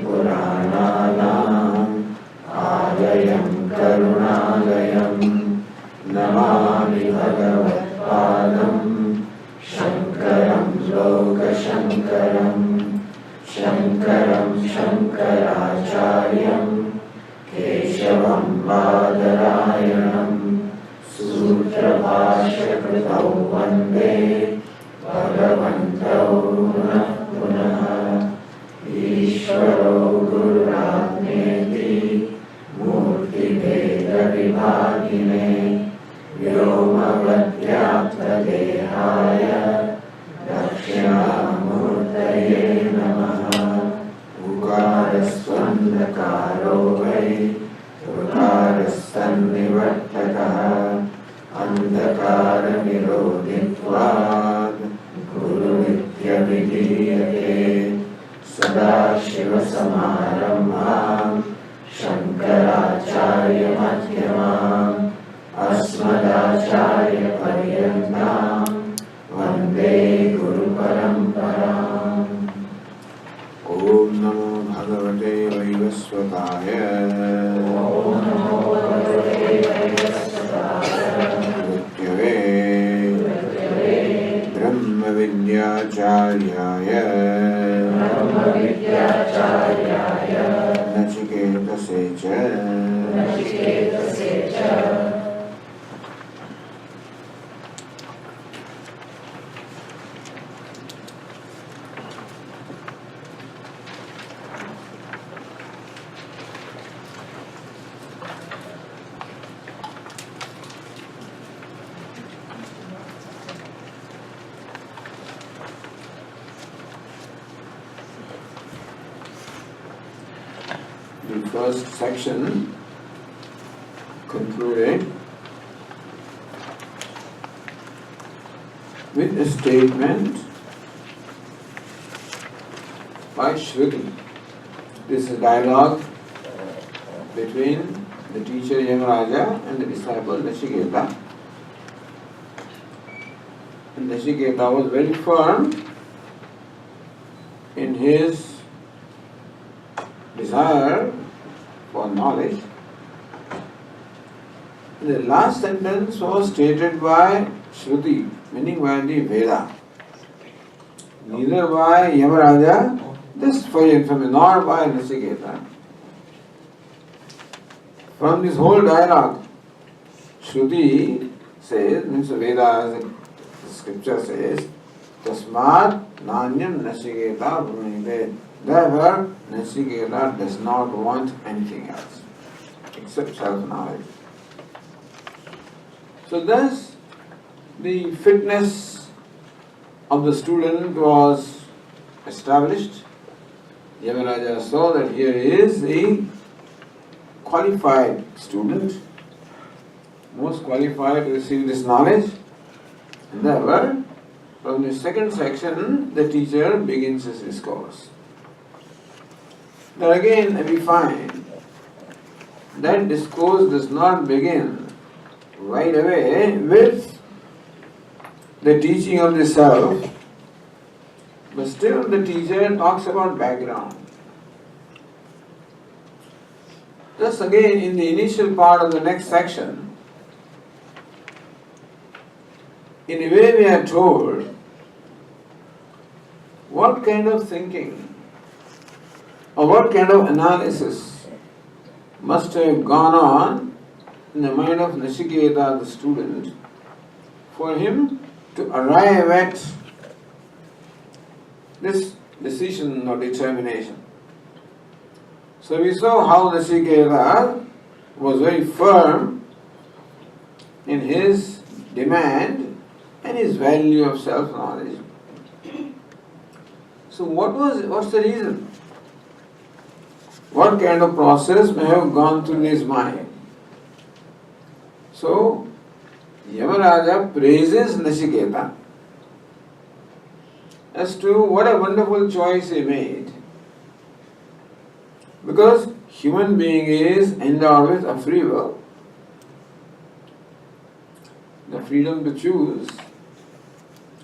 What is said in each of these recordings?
पुराणानाम् आलयं करुणालयं नमामि भगवत्पादं शङ्करं लोकशङ्करं शङ्करं शङ्कराचार्यं केशवं बादरायणं सूत्रभाष्यकृतौ वन्दे भगवन्तौ पुनः पुनः ईश्वरो गुरुरात्मेति मूर्तिभेदविभागिने व्योमवद्व्याप्तदेहाय दक्षिणामूर्तये नमः। उकारस्वन्धकारो वै ऋकारस्तन्निवर्तकः अन्धकारनिरोधित्वात् गुरुनित्यभिधीयते। सदाशिवसमारम्भाम् शङ्कराचार्यमध्यमाम् अस्मदाचार्यपर्यन्ताम् वन्दे गुरुपरम्पराम्। ॐ नमो भगवते वैवस्वताय। मृत्यवे ब्रह्मविद्याचार्याय नचिकेतसे च the first section concluded with a statement by Shruti. This is a dialogue between the teacher Yamaraja and the disciple Nashiketa. And Nashiketa was very firm in his desire for knowledge. The last sentence was stated by Shruti, meaning by the Veda. Neither by Yamaraja, just for your information, nor by Nashiketa. From this whole dialogue, Shruti says, means the Veda, the scripture says, Tasmat Nanyam Nashiketa Brunite. Therefore, Nashiketa does not want anything else except self-knowledge. So thus, the fitness of the student was established. Yamaraja saw that here is a qualified student, most qualified to receive this knowledge. And therefore, from the second section, the teacher begins his discourse. Now again, we find that discourse does not begin right away with the teaching of the self, but still the teacher talks about background. Just again, in the initial part of the next section, in a way we are told what kind of thinking or what kind of analysis must have gone on in the mind of Nashiketa, the student, for him to arrive at this decision or determination. So we saw how Nashiketa was very firm in his demand and his value of self-knowledge. So what's the reason? What kind of process may have gone through his mind? So, Yamaraja praises Nashiketa as to what a wonderful choice he made. Because human being is endowed with a free will, the freedom to choose,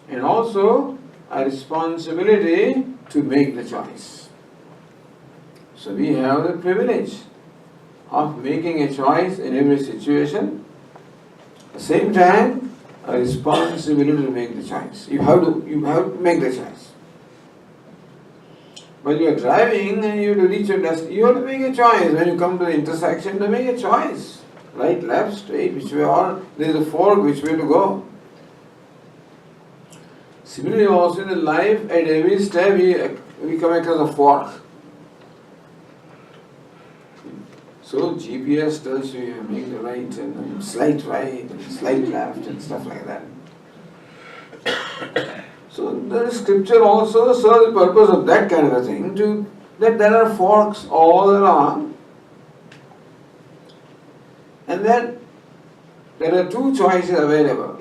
and also a responsibility to make the choice. So we have the privilege of making a choice in every situation. At the same time, a responsibility to make the choice. You have to make the choice. When you are driving and you have to reach your destination, you have to make a choice. When you come to the intersection, to make a choice. Right, left, straight, which way, or there is a fork, which way to go. Similarly also in life, at every step we come across a fork. So GPS tells you make the right and slight left and stuff like that. So the scripture also serves the purpose of that kind of a thing, that there are forks all along, and that there are two choices available.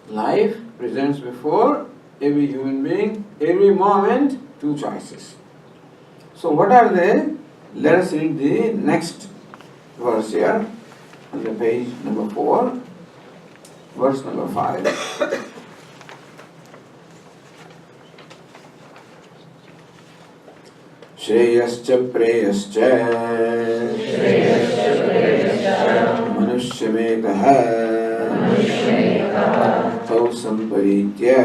Life presents before every human being, every moment, two choices. So what are they? Let us read the next verse here on the page number 4, verse number 5. Shreyascha preyascha manushyametah tau samparitya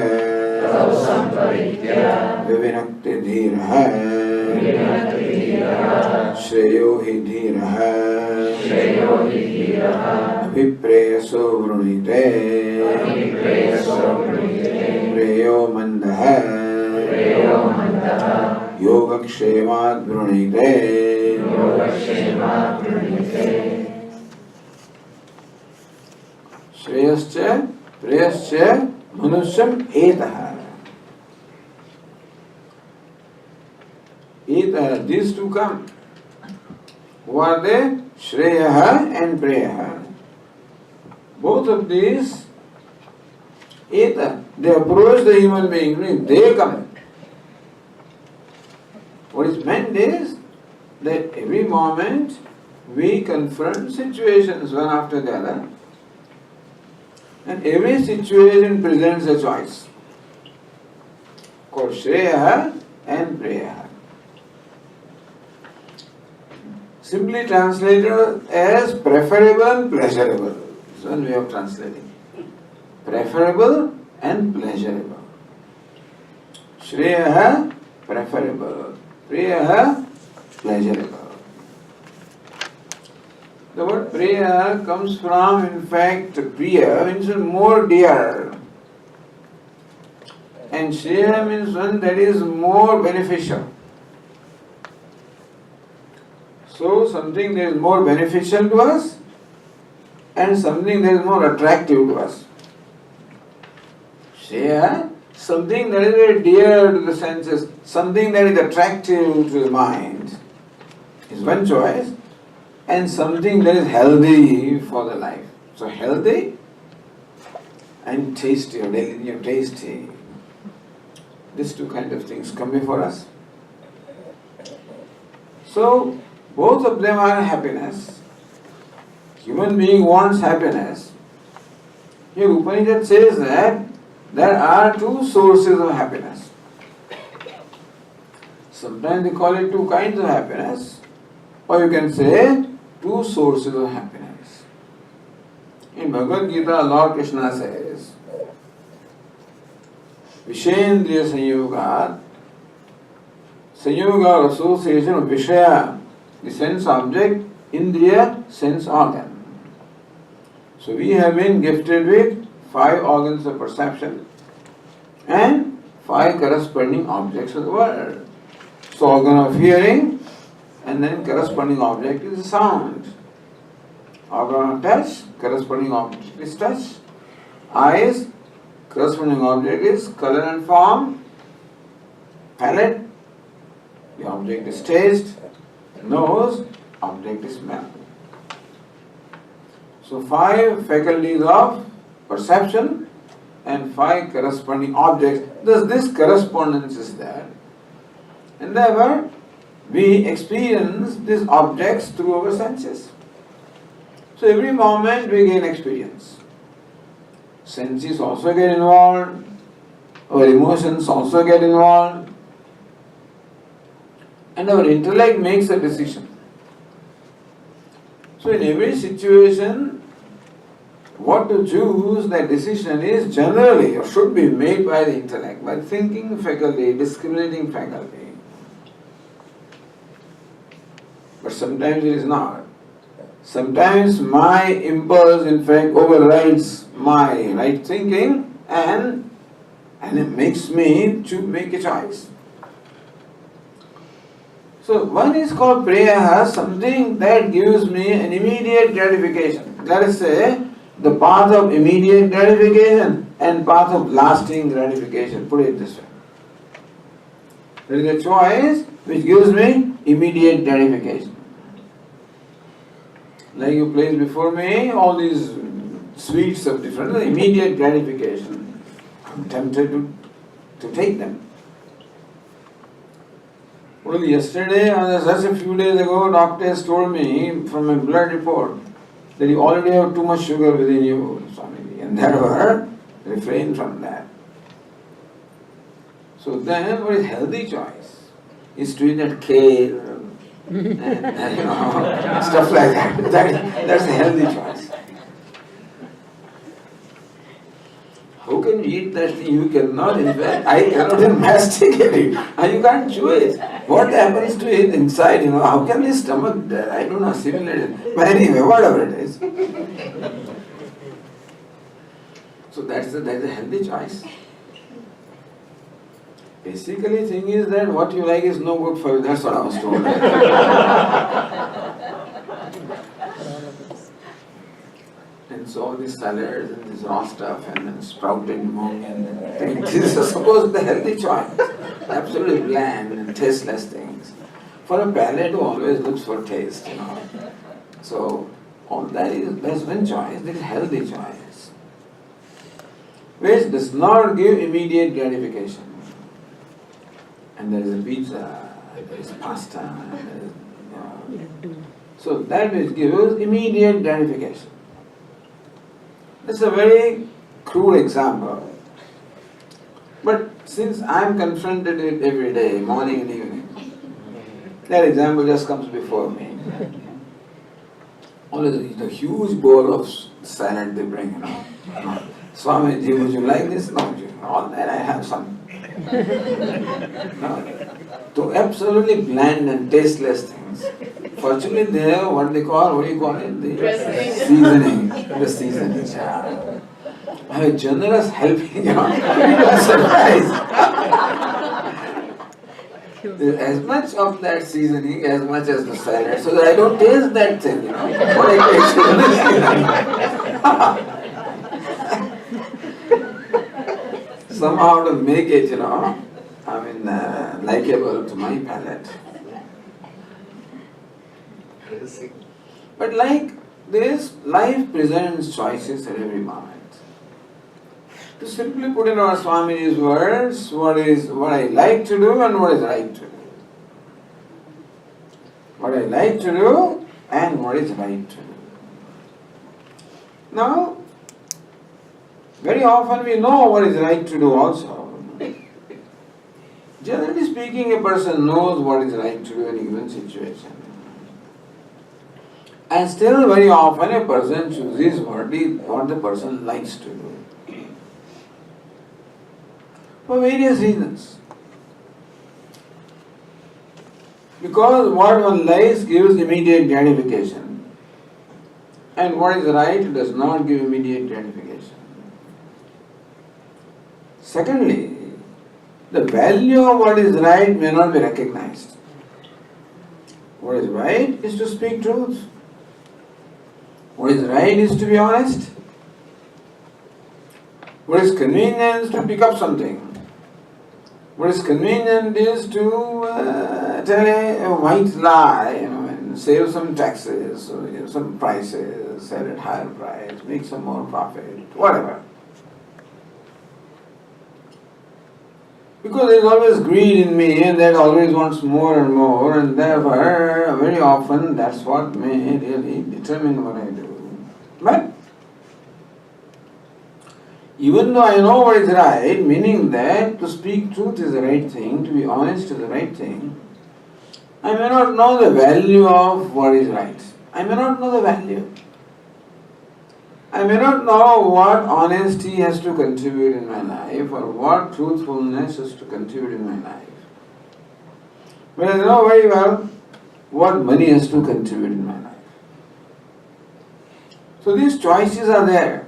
vivinakti dhirah Shreyo hi dhirah abhipreyaso vrunite preyo mandah yogakshemat vrunite. Shreyascha preyascha manusyam etah. These two come. Who are they? Shreyaha and Preyaha. Both of these, they approach the human being, they come. What is meant is that every moment we confront situations one after the other, and every situation presents a choice called Shreyaha and Preyaha. Simply translated as preferable and pleasurable. This is one way of translating. Preferable and pleasurable. Shreyaha, preferable. Preyaha, pleasurable. The word Preya comes from, in fact, Priya means more dear. And Shreya means one that is more beneficial. So something that is more beneficial to us and something that is more attractive to us. Shreya, something that is very dear to the senses, something that is attractive to the mind is one choice, and something that is healthy for the life. So healthy and tasty, or tasty. These two kind of things come before us. So both of them are happiness. Human being wants happiness. Here Upanishad says that there are two sources of happiness. Sometimes they call it two kinds of happiness, or you can say two sources of happiness. In Bhagavad Gita, Lord Krishna says, Vishendriya Sanyoga, Sanyoga or association of Vishaya, the sense object, Indriya, sense organ. So we have been gifted with 5 organs of perception and 5 corresponding objects of the world. So organ of hearing, and then corresponding object is sound. Organ of touch, corresponding object is touch. Eyes, corresponding object is color and form. Palate, the object is taste. Nose, object is smell. So 5 faculties of perception and 5 corresponding objects. Thus this correspondence is there. And therefore we experience these objects through our senses. So every moment we gain experience. Senses also get involved, our emotions also get involved. and our intellect makes a decision. So in every situation, what to choose, that decision is generally or should be made by the intellect, by thinking faculty, discriminating faculty. But sometimes it is not. Sometimes my impulse in fact overrides my right thinking and it makes me to make a choice. So one is called priya, something that gives me an immediate gratification. Let us say the path of immediate gratification and path of lasting gratification. Put it this way. There is a choice which gives me immediate gratification. Like you place before me all these sweets of different immediate gratification. I'm tempted to take them. Well, yesterday, just a few days ago, doctors told me from my blood report that you already have too much sugar within you, Swamiji, and therefore refrain from that. So then, what is healthy choice? Is to eat that kale and stuff like that. That's a healthy choice. How can you eat that thing? You cannot, in fact, I cannot even masticate it. And you can't chew it. What happens to it inside, how can the stomach, I don't know, assimilate it. But anyway, whatever it is. So that's a healthy choice. Basically, thing is that what you like is no good for you. That's what I was told. And so all these salads and this raw stuff and then sprouted mung and things. This is supposed to be the healthy choice. Absolutely bland and tasteless things. For a palate who always looks for taste, So all that's one choice, this is healthy choice. Which does not give immediate gratification. And there is a pizza, there is pasta, so that which gives immediate gratification. It's a very crude example. But since I am confronted with it every day, morning and evening, that example just comes before me. Always a huge bowl of salad they bring, Swamiji, would you like this? No, all that I have some. To absolutely bland and tasteless things. Fortunately, they have what do you call it? The seasoning. The seasoning. Yeah. I have a generous helping, You are surprised. As much of that seasoning as much as the salad, so that I don't taste that thing, What I taste somehow to make it, likable to my palate. But like this, life presents choices at every moment. To simply put in our Swamiji's words, what I like to do and what is right to do. What I like to do and what is right to do. Now, very often we know what is right to do also. Generally speaking, a person knows what is right to do in a given situation. And still very often a person chooses what the person likes to do. For various reasons. Because what one likes gives immediate gratification. And what is right does not give immediate gratification. Secondly, the value of what is right may not be recognized. What is right is to speak truth. What is right is to be honest. What is convenient is to pick up something. What is convenient is to tell a white lie, and save some taxes, some prices, sell at higher price, make some more profit, whatever. Because there is always greed in me and that always wants more and more, and therefore very often that's what may really determine what I do. But even though I know what is right, meaning that to speak truth is the right thing, to be honest is the right thing, I may not know the value of what is right. I may not know the value. I may not know what honesty has to contribute in my life or what truthfulness has to contribute in my life. But I know very well what money has to contribute in my life. So these choices are there.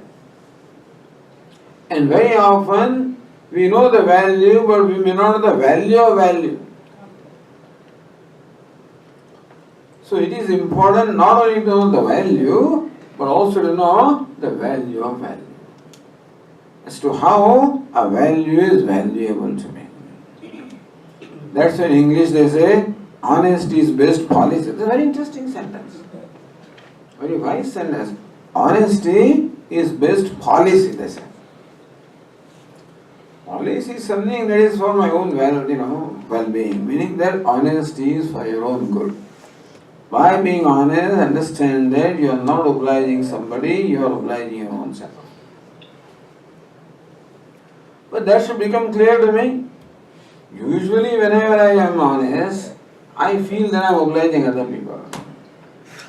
And very often we know the value, but we may not know the value of value. So it is important not only to know the value, but also to know the value of value. As to how a value is valuable to me. That's why in English they say, honesty is best policy. It's a very interesting sentence. Very wise sentence. Honesty is best policy, they say. Policy is something that is for my own well-being, meaning that honesty is for your own good. By being honest, understand that you are not obliging somebody, you are obliging your own self. But that should become clear to me. Usually whenever I am honest, I feel that I am obliging other people.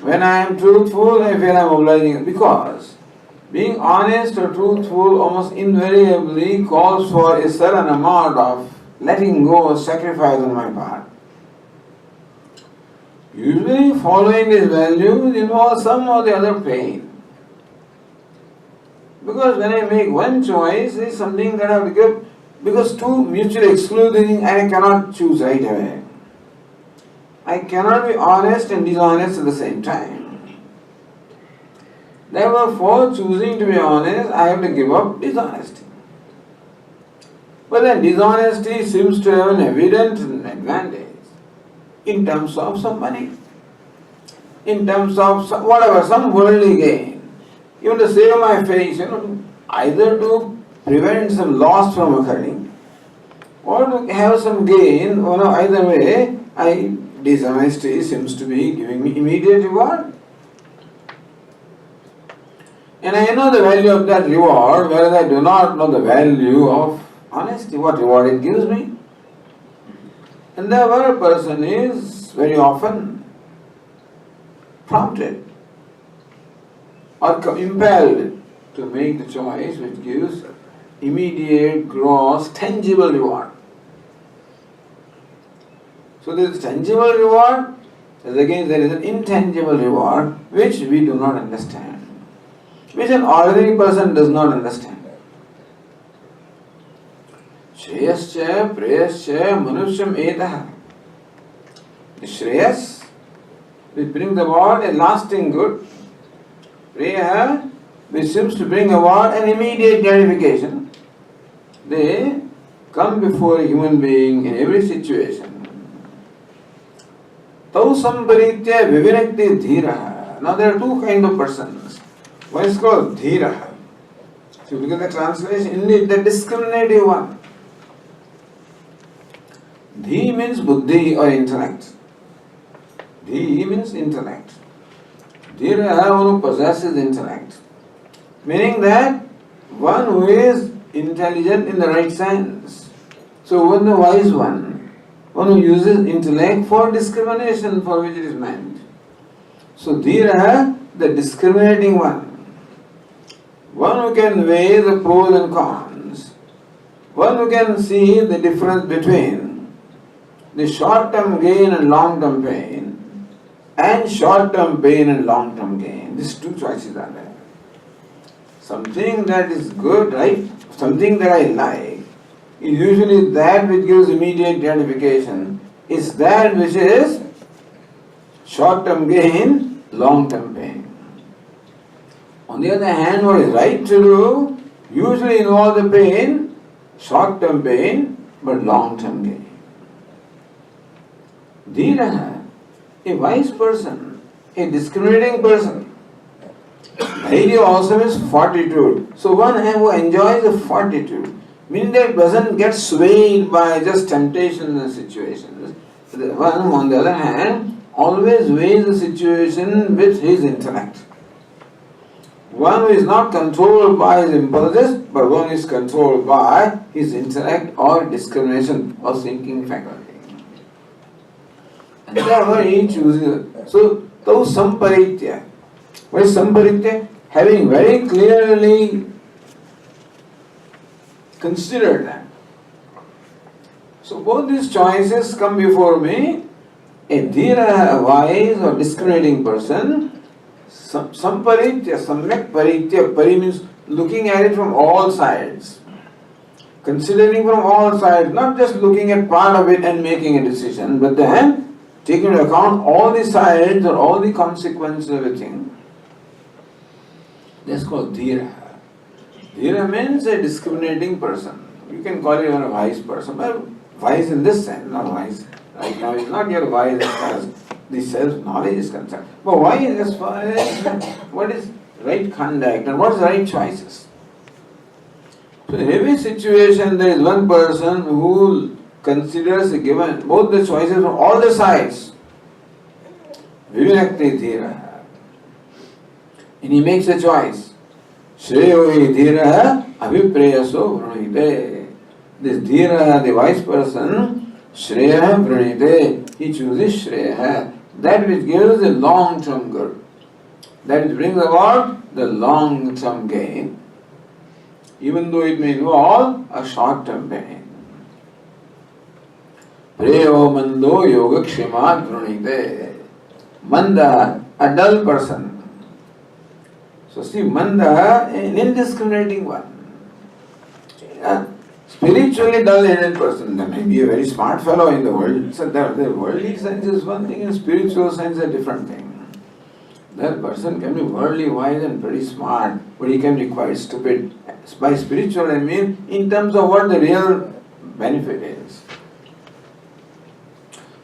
When I am truthful, I feel I am obliging, because being honest or truthful almost invariably calls for a certain amount of letting go or sacrifice on my part. Usually following these values involves some or the other pain. Because when I make one choice, it is something that I have to give, because two mutually excluding, I cannot choose right away. I cannot be honest and dishonest at the same time. Therefore, for choosing to be honest, I have to give up dishonesty. But then dishonesty seems to have an evident advantage in terms of some money, in terms of some worldly gain. Even to save my face, either to prevent some loss from occurring or to have some gain, either way, dishonesty seems to be giving me immediate reward. And I know the value of that reward, whereas I do not know the value of honesty, what reward it gives me. And therefore a person is very often prompted or impelled to make the choice which gives immediate, gross, tangible reward. So there is tangible reward, as against there is an intangible reward which we do not understand, which an ordinary person does not understand. Shreyascha, preyascha, manusham etaha. The Shreyas, which brings about a lasting good. Preya, which seems to bring about an immediate gratification. They come before a human being in every situation. Tau sambaritya vivinakti dhiraha. Now there are two kinds of persons. One is called dhiraha. If you look at the translation, indeed the discriminative one. Dhi means buddhi or intellect. Dhi means intellect. Dhiraha, one who possesses intellect. Meaning that one who is intelligent in the right sense. So one the wise one who uses intellect for discrimination for which it is meant. So dhiraha, the discriminating one who can weigh the pros and cons, one who can see the difference between the short-term gain and long-term pain, and short-term pain and long-term gain. These two choices are there. Something that is good, right? Something that I like is usually that which gives immediate gratification. Is that which is short-term gain, long-term pain. On the other hand, what is right to do usually involves the pain, short-term pain, but long-term gain. Dhiraha, a wise person, a discriminating person. Dhairya also means fortitude. So one who enjoys the fortitude, meaning that doesn't get swayed by just temptations and situations. The one, on the other hand, always weighs the situation with his intellect. One who is not controlled by his impulses, but one is controlled by his intellect or discrimination or thinking faculty. And Therefore he chooses. So, tau samparitya. What is samparitya? Having very clearly considered that. So both these choices come before me. A dhira, a wise or discriminating person, samparitya, samyak paritya, pari means looking at it from all sides. Considering from all sides, not just looking at part of it and making a decision, but then taking into account all the sides or all the consequences of a thing. That's called dhira. Dhira means a discriminating person. You can call it a wise person, but wise in this sense, not wise. Right now, it's not yet wise as far as the self-knowledge is concerned. But wise as far as what is right conduct and what is right choices. So in every situation, there is one person who considers given both the choices from all the sides. Vivinakti dhira. And he makes a choice. Shreyo hi dhira abhipreyaso vranite. This dhira, the wise person, Shreya Vranite, he chooses Shreya, that which gives the long-term good, that which brings about the long-term gain, even though it may involve a short-term pain. Preyo mando yogakshemat vranite. Manda, a dull person. So see, Manda, an indiscriminating one. Spiritually dull-headed person, there may be a very smart fellow in the world. So the worldly sense is one thing and spiritual sense is a different thing. That person can be worldly wise and pretty smart, but he can be quite stupid. By spiritual I mean in terms of what the real benefit is.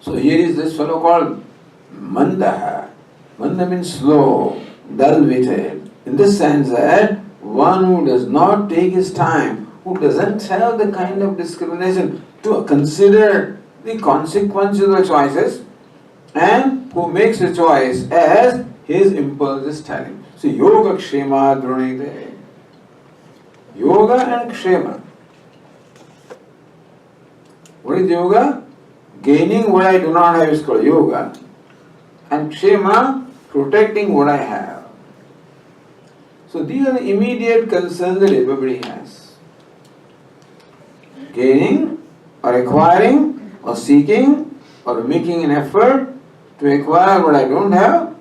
So here is this fellow called Manda. Manda means slow, dull-witted. In the sense that one who does not take his time, who doesn't have the kind of discrimination to consider the consequences of the choices, and who makes a choice as his impulse is telling. So yoga kshema dronite. Yoga and kshema. What is yoga? Gaining what I do not have is called yoga. And kshema, protecting what I have. So these are the immediate concerns that everybody has. Gaining or acquiring or seeking or making an effort to acquire what I don't have.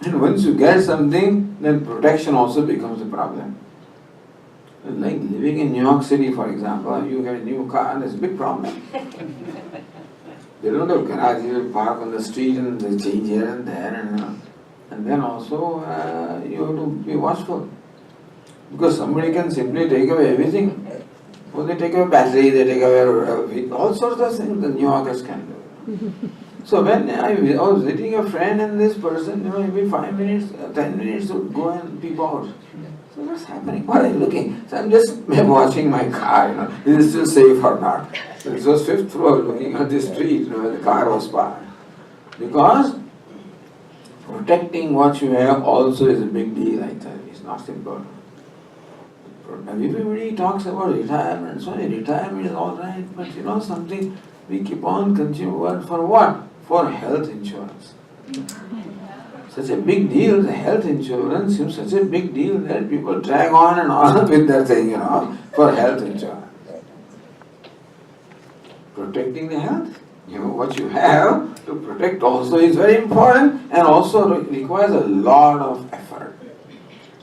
And once you get something, then protection also becomes a problem. Like living in New York City, for example, you get a new car and there's a big problem. They don't have garage, you park on the street and they change here and there. And then also you have to be watchful. Because somebody can simply take away everything. Or they take away battery, they take away all sorts of things the New Yorkers can do. So when I was visiting a friend and this person, maybe 5 minutes, 10 minutes would go and peep out. So what's happening? What are you looking? So I'm just watching my car, is it still safe or not? So it was 5th floor looking at the street where the car was parked. Because protecting what you have also is a big deal, I tell you. It's not simple. Everybody talks about retirement. So retirement is all right, but something we keep on consuming for what? For health insurance. Such a big deal, the health insurance seems such a big deal that people drag on and on with that thing, for health insurance. Protecting the health, what you have to protect also is very important and also requires a lot of effort.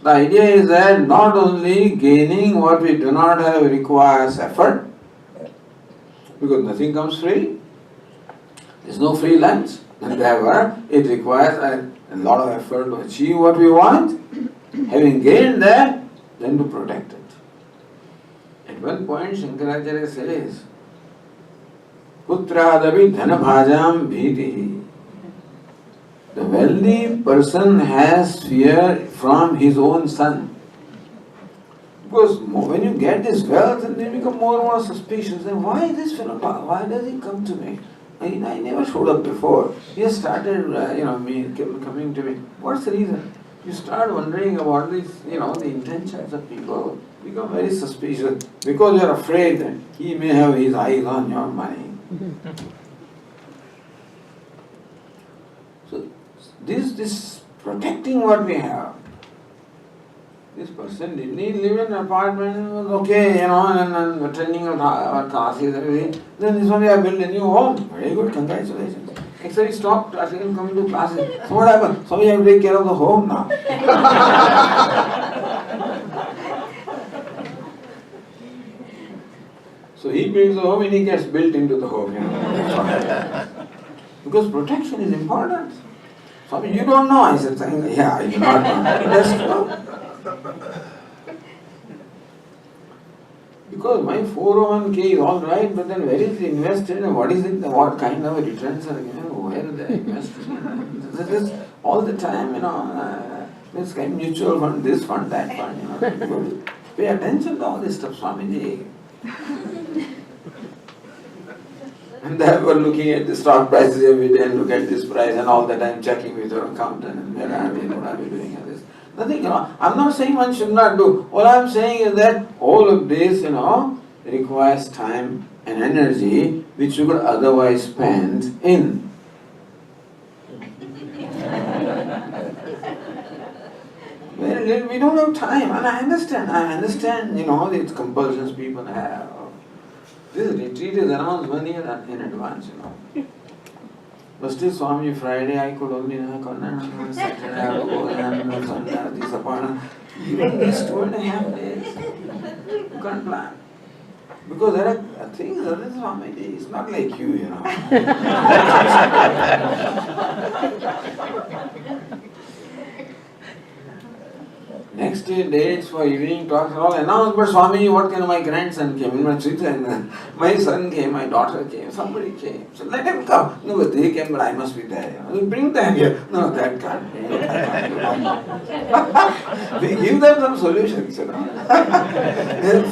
The idea is that not only gaining what we do not have requires effort, because nothing comes free. There is no free lunch. And therefore, it requires a lot of effort to achieve what we want. Having gained that, then to protect it. At one point, Shankaracharya says, Putradavi dhanabhajam bhiti. The wealthy person has fear from his own son. Because when you get this wealth, and they become more and more suspicious. Then why this fellow? Why does he come to me? I never showed up before. He has started, coming to me. What's the reason? You start wondering about this, the intentions of people. Become very suspicious because you are afraid that he may have his eyes on your money. This protecting what we have. This person didn't he live in an apartment, was okay, and attending our classes, everything. Then this one we have built a new home. Very good, congratulations. Except he stopped coming to classes. So what happened? So we have to take care of the home now. So he builds the home and he gets built into the home. Because protection is important. Swami, you don't know. I said, yeah, I do not know. That's true. Because my 401k is all right, but then where is it invested and what is it, what kind of returns are given, where are they invested? This is all the time, this kind of mutual fund, this fund, that fund, Pay attention to all this stuff, Swamiji. And they were looking at the stock prices every day and look at this price and all the time checking with your accountant and where are we, what are we doing and this. Nothing, I'm not saying one should not do. All I'm saying is that all of this, requires time and energy which you could otherwise spend in. We don't have time, and I understand, these compulsions people have. This retreat is announced 1 year in advance, But still, Swami, Friday I could only come, Saturday I have to go, and Sunday, this appointment. Even these 2.5 days, you can't plan. Because there are things, other Swami, it's not like you, Next day, dates for evening talks are all announced, but Swami, what kind of my grandson came, my son came, my daughter came, somebody came. So let him come. No, but they came, but I must be there. Bring them here. No, that can't be. We give them some solutions,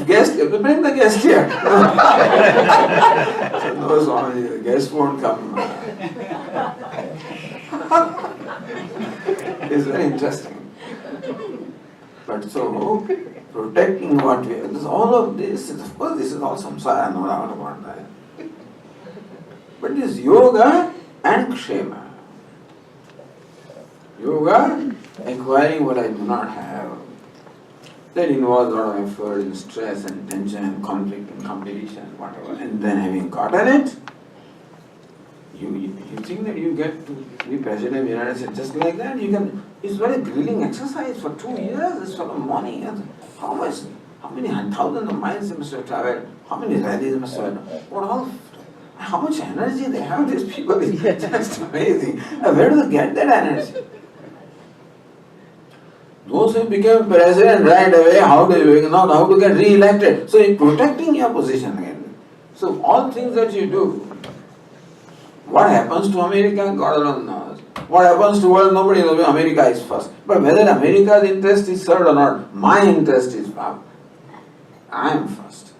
Guest, bring the guest here. So no, Swami, the guest won't come. It's very interesting. But so, protecting what we have, all of this, of course this is all samsara, no doubt about that. But this yoga and kshema. Yoga, acquiring what I do not have, that involves a lot of effort and stress and tension and conflict and competition, whatever. And then having gotten it, you think that you get to be President of the United States just like that? It's very grilling exercise for 2 years, it's sort of morning. How many thousands of miles they must have traveled, how many rallies they must have done, how much energy they have, these people, it's just amazing. Where do they get that energy? Those who became president right away, how to get re-elected? So you're protecting your position again. So all things that you do, what happens to America, God alone knows. What happens to the world, nobody knows. America is first. But whether America's interest is served or not, my interest is first. I am first.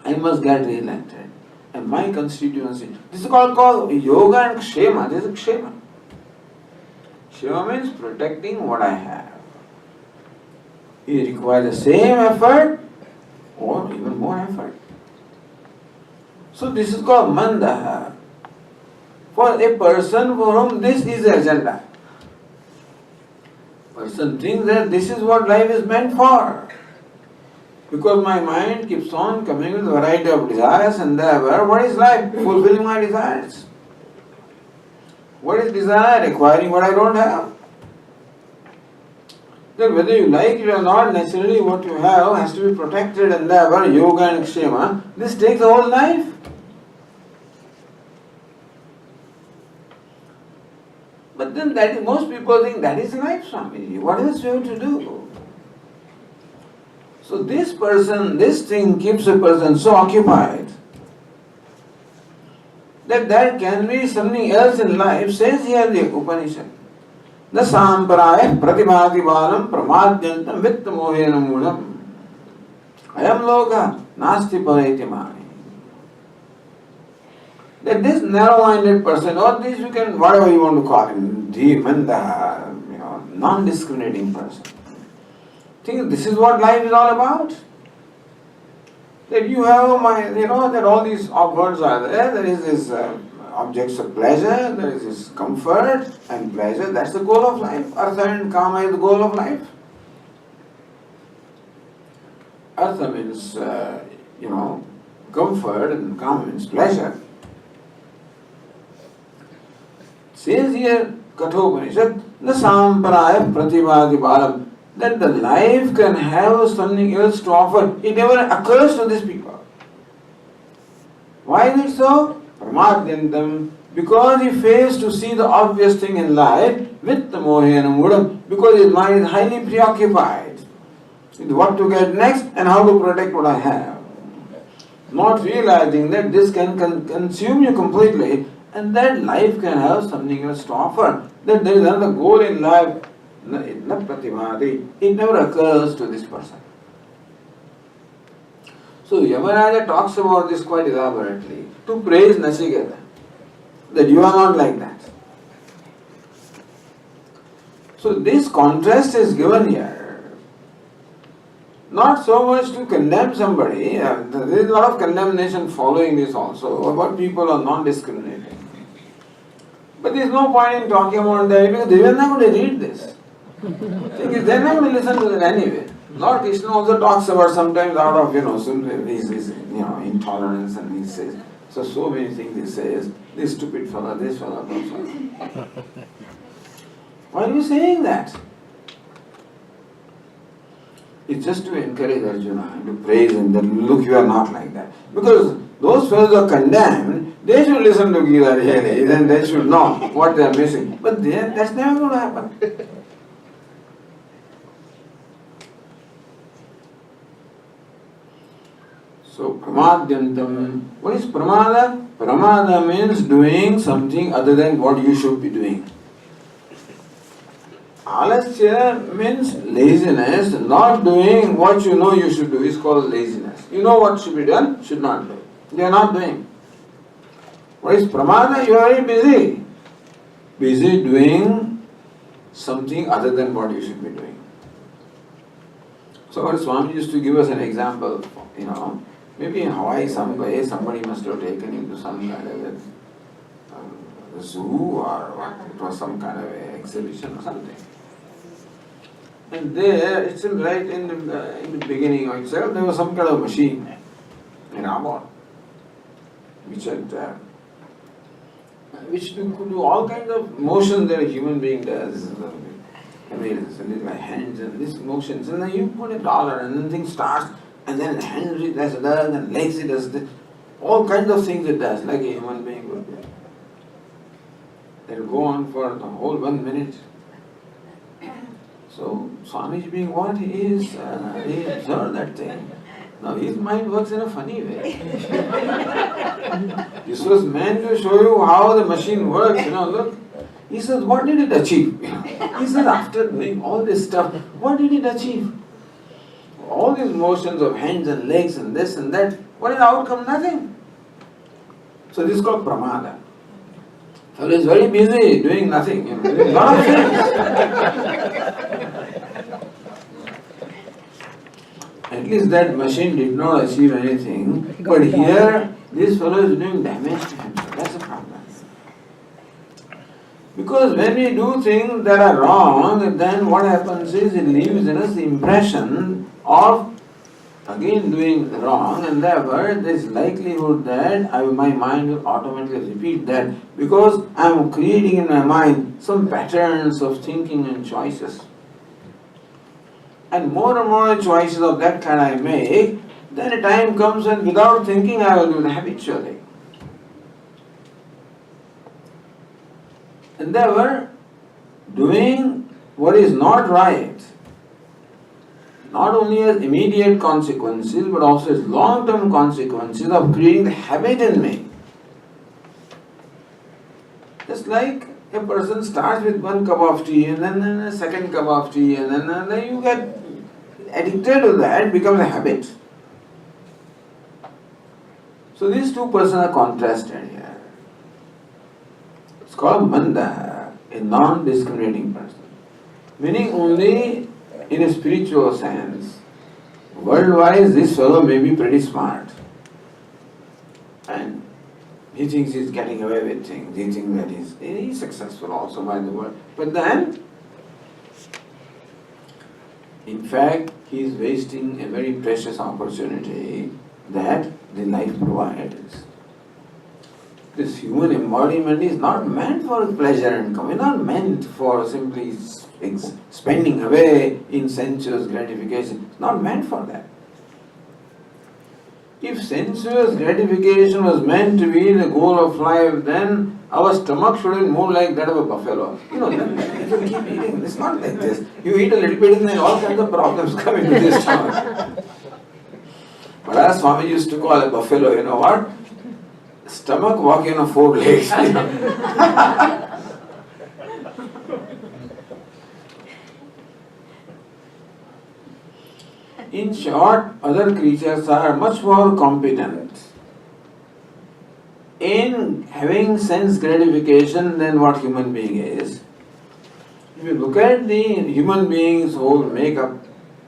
I must get re-elected. And my constituency. This is called yoga and kshema. This is kshema. Kshema means protecting what I have. It requires the same effort or even more effort. So this is called mandaha. For a person for whom this is the agenda. Person thinks that this is what life is meant for. Because my mind keeps on coming with a variety of desires and therefore, what is life? Fulfilling my desires. What is desire? Acquiring what I don't have. Then whether you like it or not, naturally what you have has to be protected and therefore yoga and kshema. This takes the whole life. But then most people think that is life, Swamiji. What else you have to do? So this thing keeps a person so occupied that there can be something else in life, says here the Upanishad. The sampraya pratibhati balam pramadyantam vittamohena moolam ayam loka nasti pareti mani. That this narrow-minded person, or this you can, whatever you want to call him, manda, non-discriminating person, think this is what life is all about. That you have that all these words are there. There is this objects of pleasure, there is this comfort and pleasure, that's the goal of life. Artha and Kama is the goal of life. Artha means, comfort, and Kama means pleasure. Says here, Kathopanishad, the Samparaya Pratibhati Balam, that the life can have something else to offer. It never occurs to these people. Why is it so? Pramadyantam, because he fails to see the obvious thing in life with the mohena mudam, because his mind is highly preoccupied with what to get next and how to protect what I have. Not realizing that this can consume you completely and that life can have something else to offer. That there is another goal in life. It never occurs to this person. So Yamaraja talks about this quite elaborately to praise Nachikéta, that you are not like that. So this contrast is given here, not so much to condemn somebody. There is a lot of condemnation following this also about people who are non-discriminating. But there is no point in talking about that because they are not going to read this. They are not going to listen to it anyway. Lord Krishna also talks about sometimes out of his intolerance, and he says so many things he says, this stupid fellow, this fellow, that fellow. Why are you saying that? It's just to encourage Arjuna, to praise him that look, you are not like that. Because those fellows are condemned, they should listen to Gita really, then they should know what they are missing. But that's never going to happen. So, pramadyantam. What is pramada? Pramada means doing something other than what you should be doing. Alasya means laziness, not doing what you know you should do is called laziness. You know what should be done, should not do. You are not doing. What is pramada? You are very busy. Busy doing something other than what you should be doing. So our Swami used to give us an example, maybe in Hawaii someplace, somebody must have taken him to some kind of a zoo or what, it was some kind of a exhibition or something. And there, it's right in the beginning of itself, there was some kind of machine in Amor, which could do all kinds of motions that a human being does. I mean, it's a little like hands and these motions, and then you put $1 and then things starts, and then hands it does that, and legs it does this, all kinds of things it does, like a human being would do. It'll go on for the whole 1 minute. So Swamiji being what he is, he observed that thing. Now his mind works in a funny way. This was meant to show you how the machine works, look. He says, what did it achieve? He says, after doing all this stuff, what did it achieve? All these motions of hands and legs and this and that, what is the outcome? Nothing. So this is called pramada. So he is very busy doing nothing, doing a lot of things. At least that machine did not achieve anything, but here this fellow is doing damage to himself. That's the problem. Because when we do things that are wrong, then what happens is it leaves in us the impression of again doing wrong, and therefore there is likelihood that my mind will automatically repeat that because I am creating in my mind some patterns of thinking and choices. And more choices of that kind I make, then a time comes when without thinking I will do it habitually. And therefore, doing what is not right not only has immediate consequences but also has long-term consequences of creating the habit in me. Just like a person starts with 1 cup of tea and then a second cup of tea and then you get addicted to that, it becomes a habit. So these two persons are contrasted here. It's called Manda, a non-discriminating person. Meaning only in a spiritual sense. World-wise, this fellow may be pretty smart. And He thinks he's getting away with things. He thinks that he's successful also by the world. But then, in fact, he is wasting a very precious opportunity that the life provides. This human embodiment is not meant for pleasure and comfort. It's not meant for simply spending away in sensuous gratification. It's not meant for that. If sensuous gratification was meant to be the goal of life, then our stomach should be more like that of a buffalo. Then if you keep eating, it's not like this. You eat a little bit and then all kinds of problems come into the stomach. But as Swami used to call a buffalo, you know what? Stomach walking on 4 legs. In short, other creatures are much more competent in having sense gratification than what human being is. If you look at the human being's whole makeup,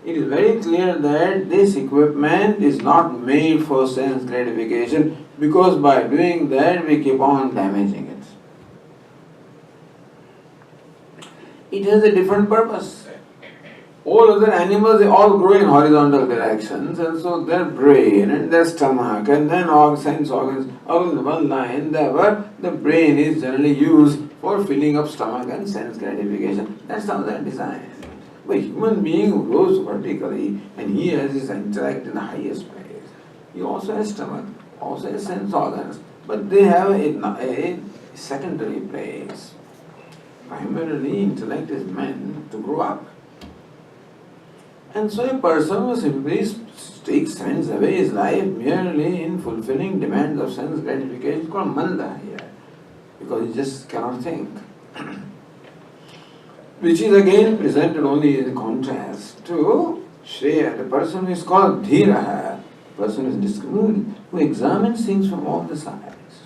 it is very clear that this equipment is not made for sense gratification, because by doing that we keep on damaging it. It has a different purpose. All other animals, they all grow in horizontal directions, and so their brain and their stomach and then all sense organs all in one line. The brain is generally used for filling up stomach and sense gratification. That's how they're designed. But human being who grows vertically and he has his intellect in the highest place, he also has stomach, also has sense organs, but they have a secondary place. Primarily, intellect is meant to grow up. And so a person who simply spends away his life merely in fulfilling demands of sense gratification is called manda here, because he just cannot think. Which is again presented only in contrast to Shreya, the person who is called Dhiraha, the person who is discriminating, who examines things from all the sides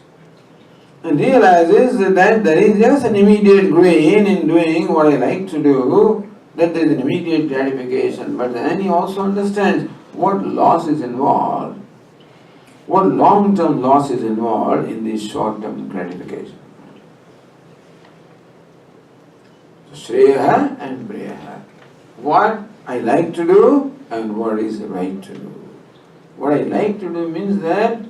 and realizes that there is just an immediate gain in doing what I like to do, that there is an immediate gratification, but then he also understands what loss is involved, what long-term loss is involved in this short-term gratification. Shreya and Preya. What I like to do and what is right to do. What I like to do means that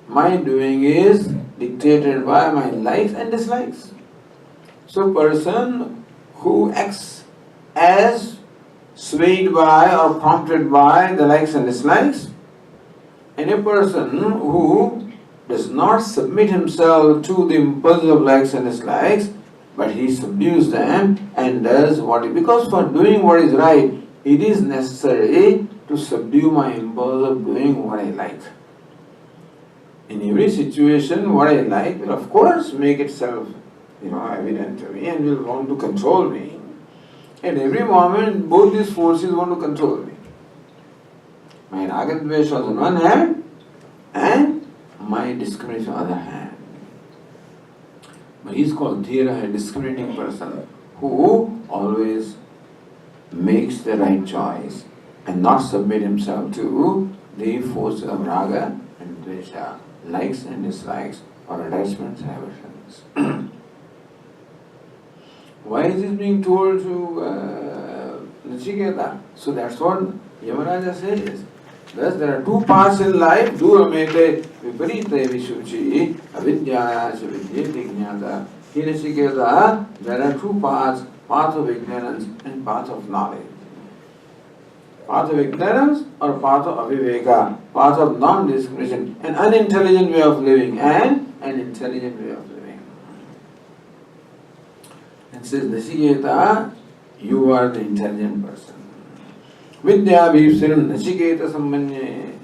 my doing is dictated by my likes and dislikes. So a person who acts as swayed by or prompted by the likes and dislikes, and a person who does not submit himself to the impulse of likes and dislikes, but he subdues them and does what he, because for doing what is right, it is necessary to subdue my impulse of doing what I like. In every situation, what I like will of course make itself evident to me and will want to control me. At every moment, both these forces want to control me. My ragadvesha on one hand and my discrimination on the other hand. But he is called Dhira, a discriminating person who always makes the right choice and not submit himself to the forces of raga and dvesha, likes and dislikes, or attachments and aversions. Why is this being told to Nachiketa? So that's what Yamaraja says. Thus there are two paths in life, duramete viparite vishuchi, avidyaya vidyate jnata. Here Nachiketa, there are two paths, path of ignorance and path of knowledge. Path of ignorance or path of aviveka, path of non-discrimination, an unintelligent way of living and an intelligent way of living. And says, Nachiketa, you are the intelligent person. Vidya bhivsiram Nachiketa sambhanye.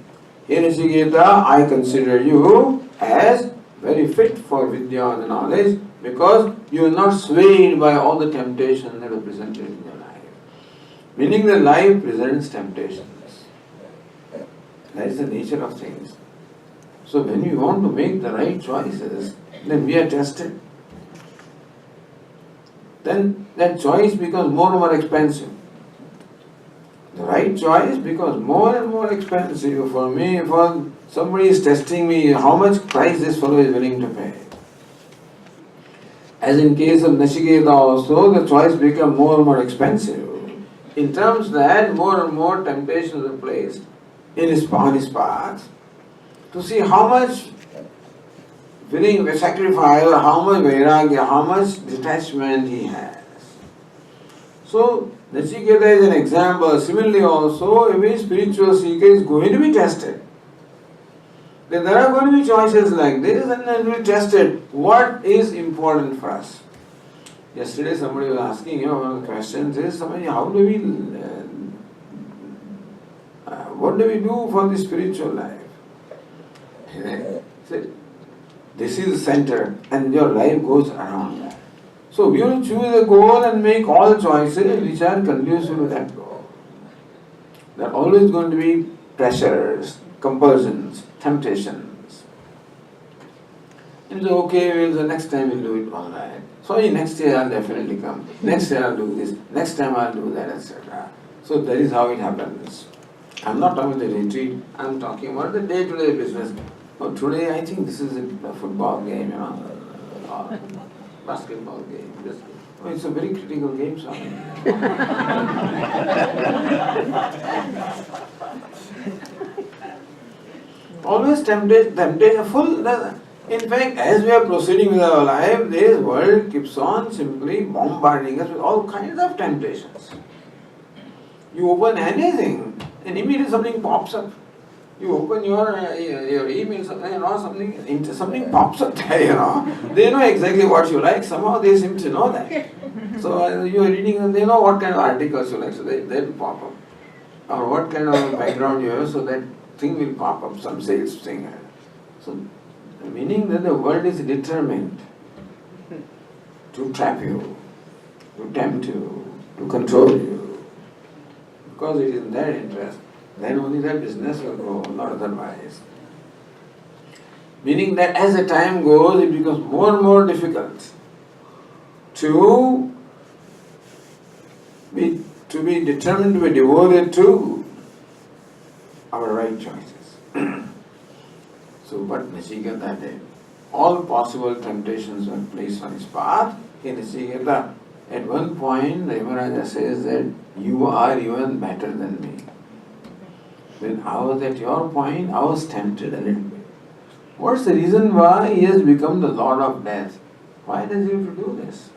Hey Nachiketa, I consider you as very fit for Vidya, the knowledge, because you are not swayed by all the temptations that are presented in your life. Meaning that life presents temptations. That is the nature of things. So when we want to make the right choices, then we are tested. Then that choice becomes more and more expensive. The right choice becomes more and more expensive for me, for somebody is testing me, how much price this fellow is willing to pay. As in case of Nachiketa also, the choice became more and more expensive. In terms that more and more temptations are placed on his path to see how much willing sacrifice or how much vairagya, how much detachment he has. So, Nachiketa is an example. Similarly also, every spiritual seeker is going to be tested. Then there are going to be choices like this and then we tested what is important for us. Yesterday somebody was asking, one of the questions is, how do we, what do we do for the spiritual life? He said, this is the center and your life goes around that. So we will choose a goal and make all choices which are conducive to that goal. There are always going to be pressures, compulsions, temptations. And so, okay, the next time we'll do it all right. Sorry, next year I'll definitely come. Next year I'll do this. Next time I'll do that, etc. So that is how it happens. I'm not talking about the retreat. I'm talking about the day-to-day business. Oh, today I think this is a football game, or basketball game. It's a very critical game, Swami. Always temptation full. In fact, as we are proceeding with our life, this world keeps on simply bombarding us with all kinds of temptations. You open anything, and immediately something pops up. You open your email, something pops up there, They know exactly what you like. Somehow they seem to know that. So you are reading, and they know what kind of articles you like, so they'll pop up. Or what kind of background you have, so that thing will pop up, some sales thing. So, meaning that the world is determined to trap you, to tempt you, to control you, because it is in their interest. Then only their business will grow, not otherwise. Meaning that as the time goes, it becomes more and more difficult to be determined to be devoted to our right choices. So, but Nachiketa did. All possible temptations were placed on his path. In Nachiketa, at one point, the Yamaraja says that you are even better than me. When I was at your point, I was tempted a little bit. What's the reason why he has become the Lord of Death? Why does he have to do this?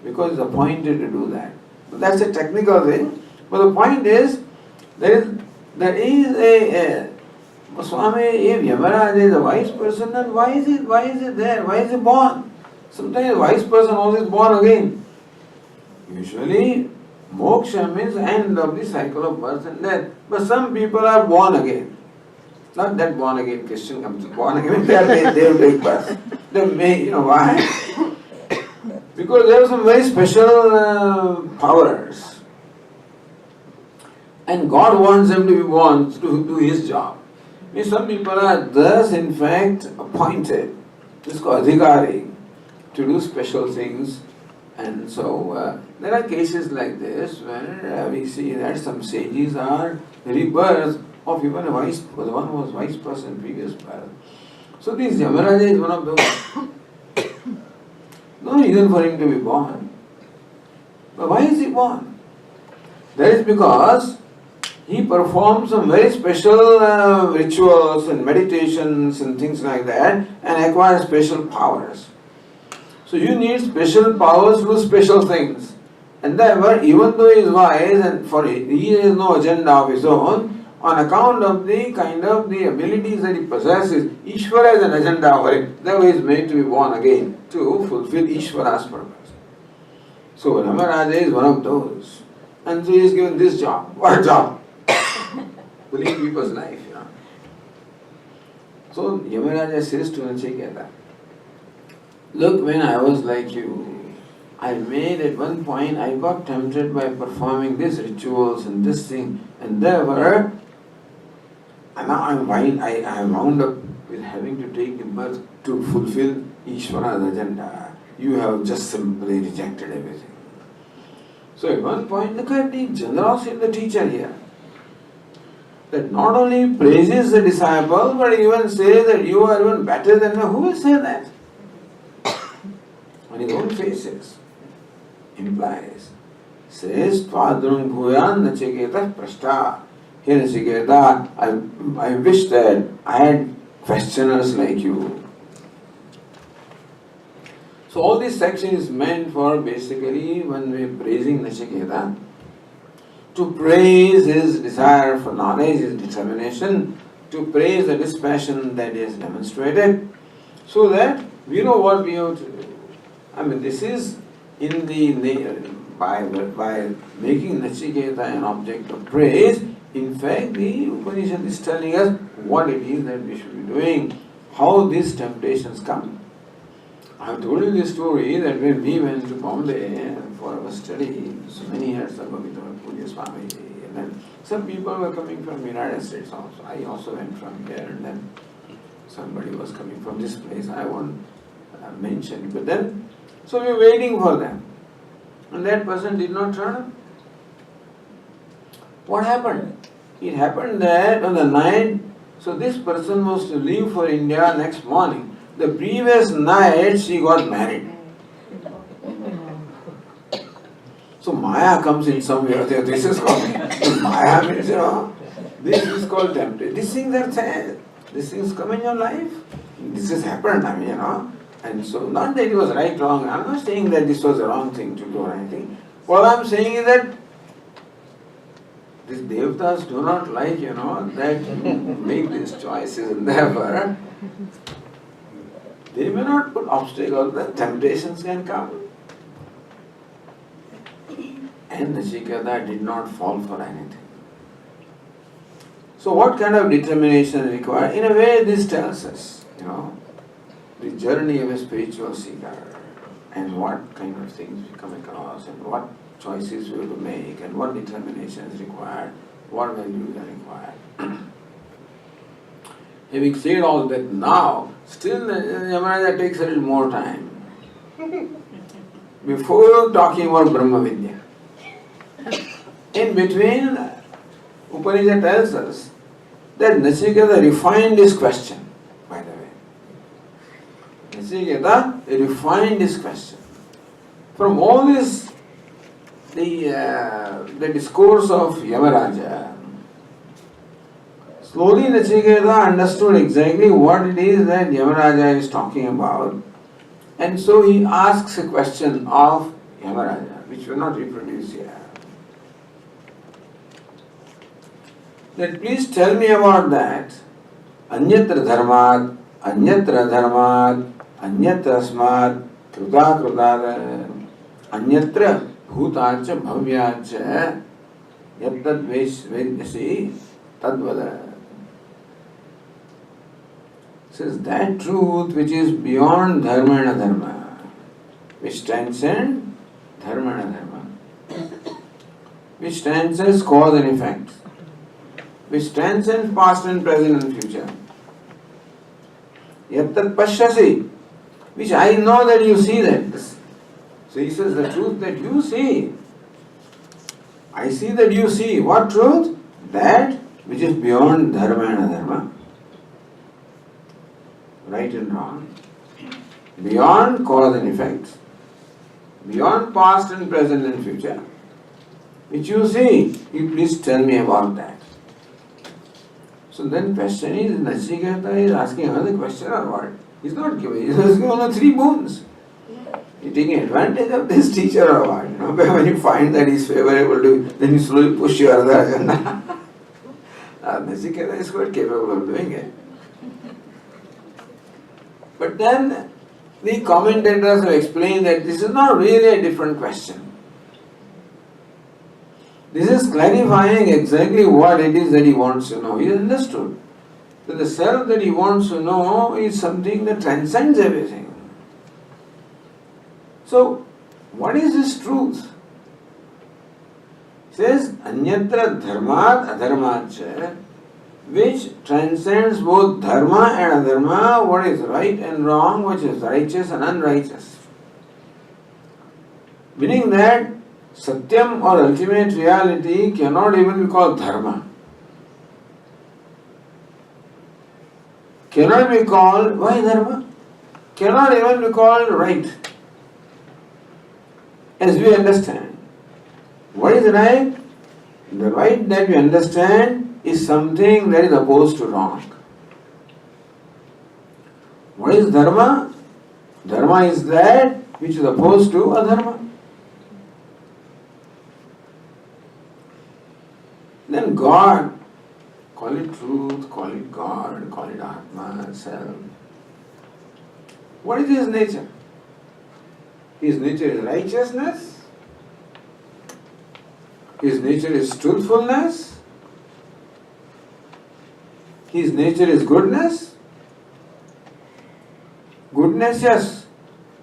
Because he's appointed to do that. So that's a technical thing. But the point is, there is a Swami, if Yamaraja is a wise person, then why is it there? Why is he born? Sometimes a wise person also is born again. Usually, moksha means end of the cycle of birth and death. But some people are born again. Not that born again Christian comes, born again, they will take birth. They may, why? Because there are some very special powers. And God wants them to be born to do His job. Some people are thus in fact appointed, this is called adhikari, to do special things. And so there are cases like this where we see that some sages are rebirth of even a wise person, one who was wise person previous birth. So this Yamaraja is one of those. No reason for him to be born. But why is he born? That is because he performs some very special rituals and meditations and things like that and acquires special powers. So you need special powers to do special things. And therefore, even though he is wise and he has no agenda of his own, on account of the kind of the abilities that he possesses, Ishvara has an agenda for him. Therefore, he is made to be born again to fulfill Ishvara's purpose. So Ramaraja is one of those. And so he is given this job. What job? Pulling people's life, So Yamaraja says to Nachiketa, look, when I was like you, I made at one point, I got tempted by performing these rituals and this thing, and therefore, and now I wound up with having to take the birth to fulfill Ishvara's agenda. You have just simply rejected everything. So at one point, look at the generosity of the teacher here. that not only praises the disciple, but even says that you are even better than me. Who will say that? On his own faces. Implies. Says, Tvadrum Bhuyan Nachiketa Prashta. Here Nachiketa, I wish that I had questioners like you. So all this section is meant for basically when we are praising Nachiketa, to praise his desire for knowledge, his determination, to praise the dispassion that he has demonstrated, so that we know what we have to do. I mean, this is in by making Nachiketa an object of praise. In fact, the Upanishad is telling us what it is that we should be doing, how these temptations come. I have told you this story that when we went to Bombay for our study so many years ago with our Puja Swamiji, and then some people were coming from the United States also. I also went from here, and then somebody was coming from this place. I won't mention, but then, so we were waiting for them. And that person did not turn up. What happened? It happened that on the night, so this person was to leave for India next morning. The previous night she got married. So Maya comes in somewhere. This is called Maya means, this is called temptation. These things are sad. These things come in your life. This has happened, And so, not that it was right, wrong. I'm not saying that this was a wrong thing to do or anything. What I'm saying is that these devatas do not like, that you make these choices, and therefore they may not put obstacles, the temptations can come. And Nachiketa did not fall for anything. So what kind of determination is required? In a way, this tells us, the journey of a spiritual seeker, and what kind of things we come across, and what choices we have to make, and what determination is required, what values are required. Having said all that now, still Yamaraja takes a little more time before talking about Brahma Vidya. In between, Upanishad tells us that Nachiketa refined his question, by the way. Nachiketa refined his question. From all this, the discourse of Yamaraja, slowly Nachiketa understood exactly what it is that Yamaraja is talking about, and so he asks a question of Yamaraja, which will not reproduce here. That please tell me about that. Anyatra dharmat, anyatra dharmat, anyatra asmat, kruta krutara, anyatra bhutacha bhavyacha, yattad vedyasi tadvada. Says that truth which is beyond dharma and adharma, which transcends dharma and adharma, which transcends cause and effect, which transcends past and present and future. Yattat pashyasi, which I know that you see that. So he says the truth that you see. I see that you see. What truth? That which is beyond dharma and adharma. Right and wrong. Beyond cause and effect. Beyond past and present and future. Which you see. You please tell me about that. So then question is, Nachiketa is asking another question or what? He's not giving, he's asking only 3 boons. You're taking advantage of this teacher or what? But when you find that he's favorable to you, then you slowly push your other agenda. Nachiketa is quite capable of doing it. But then the commentators have explained that this is not really a different question. This is clarifying exactly what it is that he wants to know. He understood that the self that he wants to know is something that transcends everything. So, what is this truth? It says, Anyatra dharmat adharmacha, which transcends both dharma and adharma, what is right and wrong, which is righteous and unrighteous. Meaning that Satyam or ultimate reality cannot even be called dharma. cannot be called, why dharma? Cannot even be called right, as we understand. What is right? The right that we understand is something that is opposed to wrong. What is dharma? Dharma is that which is opposed to adharma. Then God, call it truth, call it God, call it Atma, self. What is his nature? His nature is righteousness. His nature is truthfulness. His nature is goodness. Goodness, yes,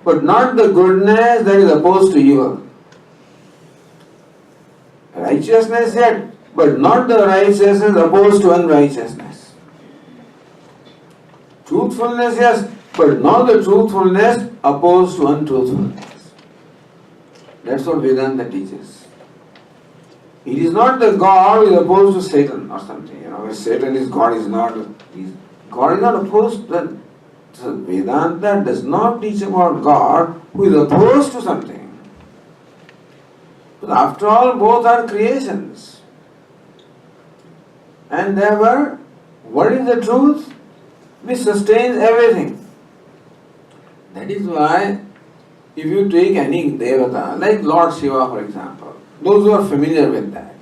but not the goodness that is opposed to evil. Righteousness, yet, but not the righteousness opposed to unrighteousness. Truthfulness, yes, but not the truthfulness opposed to untruthfulness. That's what Vedanta teaches. It is not the God who is opposed to Satan or something. Where Satan is God is not. God is not opposed to. So Vedanta does not teach about God who is opposed to something. But after all, both are creations. And therefore, what is the truth? Which sustains everything. That is why, if you take any devata, like Lord Shiva for example, those who are familiar with that,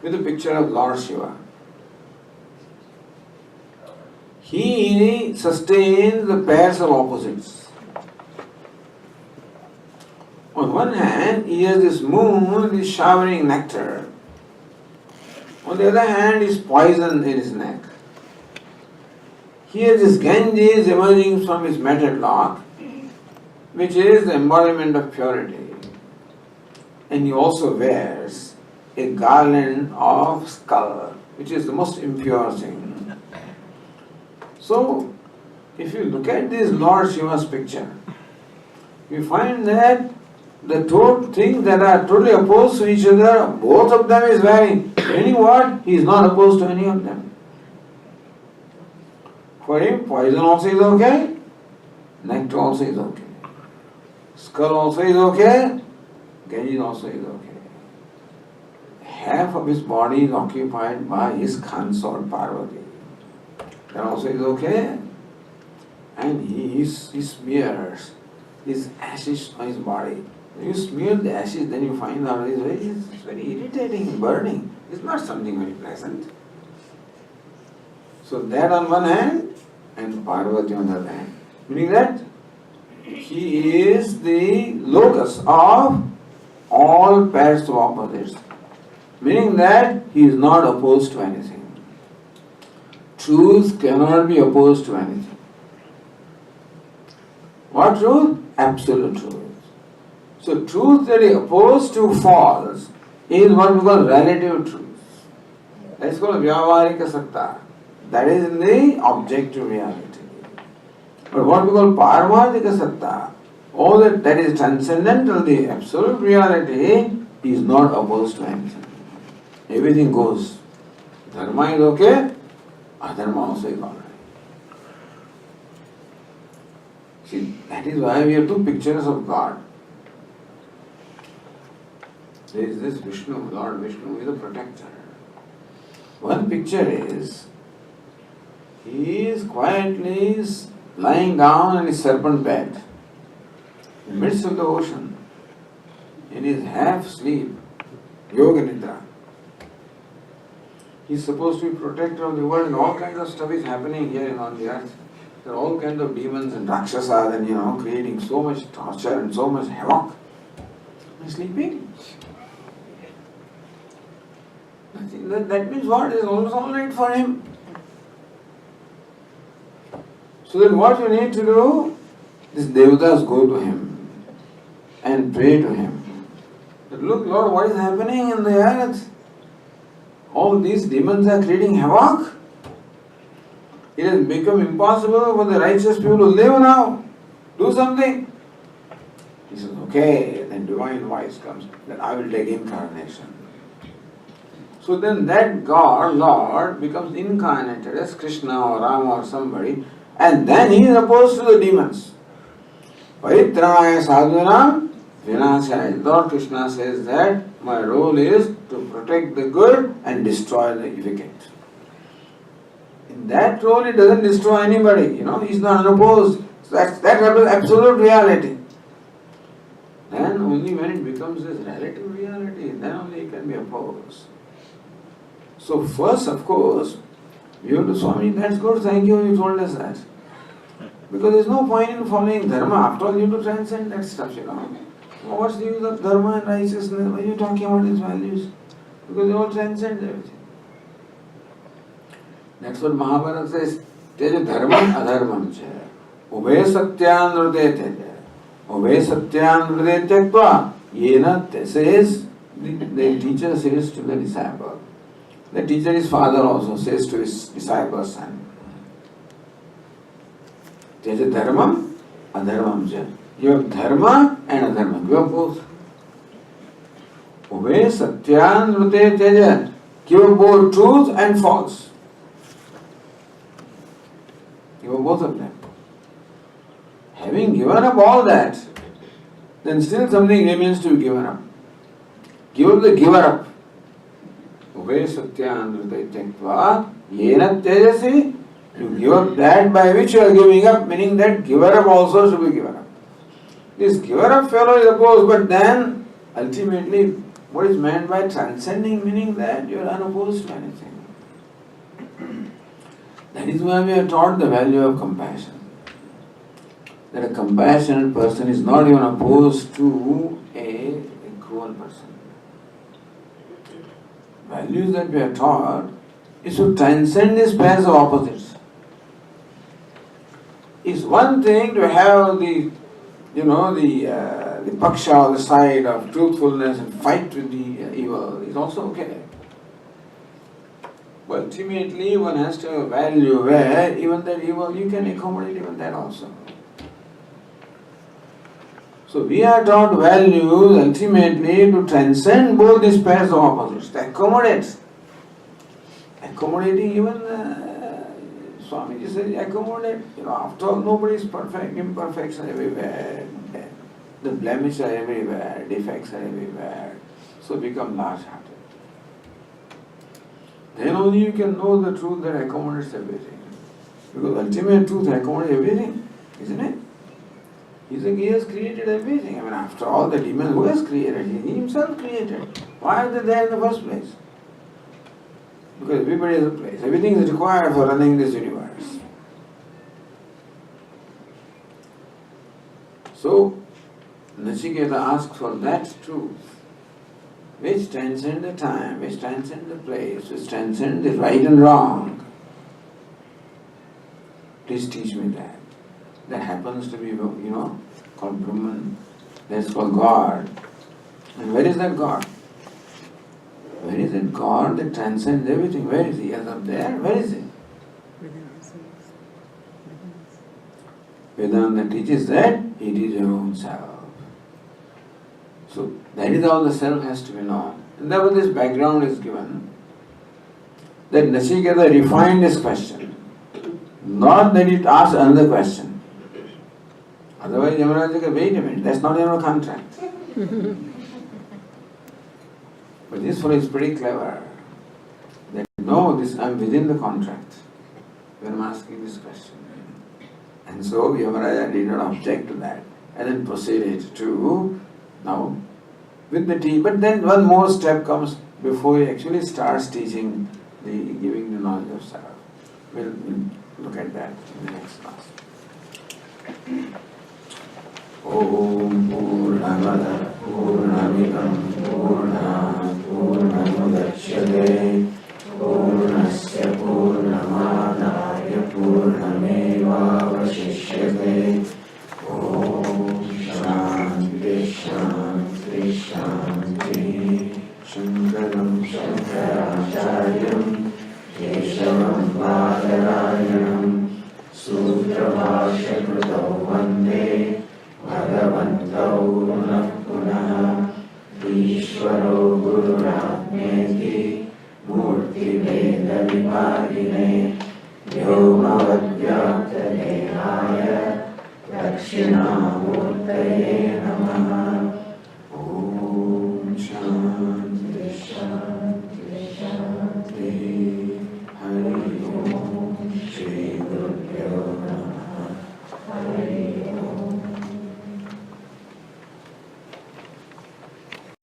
with the picture of Lord Shiva, he sustains the pairs of opposites. On one hand, he has this moon is showering nectar. On the other hand, is poison in his neck. He has this Ganges emerging from his matted lock, which is the embodiment of purity. And he also wears a garland of skull, which is the most impure thing. So, if you look at this Lord Shiva's picture, you find that the two things that are totally opposed to each other, both of them is wearing. Meaning what? He is not opposed to any of them. For him, poison also is okay, nectar also is okay, skull also is okay, Ganges also is okay. Half of his body is occupied by his consort Parvati. That also is okay. And he smears his ashes on his body. When you smear the ashes, then you find out it's very irritating, burning. It's not something very pleasant. So that on one hand, and Parvati on the other hand. Meaning that he is the locus of all pairs of opposites. Meaning that he is not opposed to anything. Truth cannot be opposed to anything. What truth? Absolute truth. So truth that is opposed to false is what we call relative truth. That's called Vyavaharika Satta. That is in the objective reality. But what we call Paramarthika Satta, all that is transcendental, the absolute reality is not opposed to anything. Everything goes. Dharma is okay, adharma also is alright. See, that is why we have two pictures of God. There is this Vishnu, Lord Vishnu is a protector. One picture is, he is quietly lying down in his serpent bed, in the midst of the ocean, in his half sleep, Yoga Nidra. He is supposed to be protector of the world, and all kinds of stuff is happening here on the earth. There are all kinds of demons and rakshasas and creating so much torture and so much havoc. He is sleeping. That means what? It is almost all right for him. So then what you need to do, these devatas go to him and pray to him. That, look Lord, what is happening in the earth? All these demons are creating havoc. It has become impossible for the righteous people to live now. Do something. He says, okay, then divine voice comes, then I will take incarnation. So then that God, Lord, becomes incarnated as Krishna or Rama or somebody, And then he is opposed to the demons. Paritranaya sadhunam vinashaya. Lord Krishna says that my role is to protect the good and destroy the wicked. In that role, he doesn't destroy anybody. He's not unopposed. So that represents absolute reality. Then only when it becomes this relative reality, then only it can be opposed. So first, of course, you have to, Swami, that's good, thank you told us that. Because there's no point in following dharma. After all, you have to transcend that stuff, What's the use of dharma and righteousness? Why are you talking about these values? Because they all transcend everything. That's what Mahabharata says. Teja dharmam adharmam cha. Ube satyan vrute teja. Ube satyan vrute tyaktva. Yena says, the teacher says to the disciple. The teacher, his father also, says to his disciple's son. Teja dharmam adharmam cha. You have dharma and adharma. You have both. Ube satyan vrute teja. You have both truth and false. You have both of them. Having given up all that, then still something remains to be given up. Give up the giver up. Ube satyan vrute tyaktva yena tejasi. You give up that by which you are giving up, meaning that giver up also should be given up. This giver up fellow is opposed, but then ultimately what is meant by transcending, meaning that you are unopposed to anything. That is why we are taught the value of compassion. That a compassionate person is not even opposed to a cruel person. Values that we are taught is to transcend these pairs of opposites. It's one thing to have the paksha or the side of truthfulness and fight with the evil. It's also okay. But ultimately, one has to have a value where even that evil, you can accommodate even that also. So we are taught values ultimately to transcend both these pairs of opposites, to accommodate. Accommodating even Swamiji says, accommodate. After all, nobody is perfect. Imperfections are everywhere. The blemishes are everywhere. Defects are everywhere. So become large-hearted. Then only you can know the truth that accommodates everything. Because ultimate truth accommodates everything, isn't it? He has created everything. After all, the demons, who has created? He himself created. Why are they there in the first place? Because everybody has a place. Everything is required for running this universe. So, Nachiketa asks for that truth, which transcends the time, which transcends the place, which transcends the right and wrong. Please teach me that. That happens to be, called Brahman. That's called God. And where is that God? Where is that God that transcends everything? Where is He? Is up there? Where is He? Within ourselves. Vedanta teaches that it is your own self. So that is how the self has to be known. And therefore this background is given. That Nachiketa refined this question. Not that it asks another question. Otherwise Yamaraja says, wait a minute, that's not in our contract. But this fellow is pretty clever. That no, I'm within the contract when I'm asking this question. And so Yamaraja did not object to that. And then proceeded to now with the tea. But then one more step comes before he actually starts teaching giving the knowledge of self. We'll look at that in the next class. Om Purnamada Purnamidam Purnat Purnamudachyate Purnasya Purnamadaya Purnameva Vashishyate Om Shanti Shanti Shanti Shankaram Shankaracharyam Keshavam Badarayanam Sutra Bhashya Krutau Vande Bhagavantau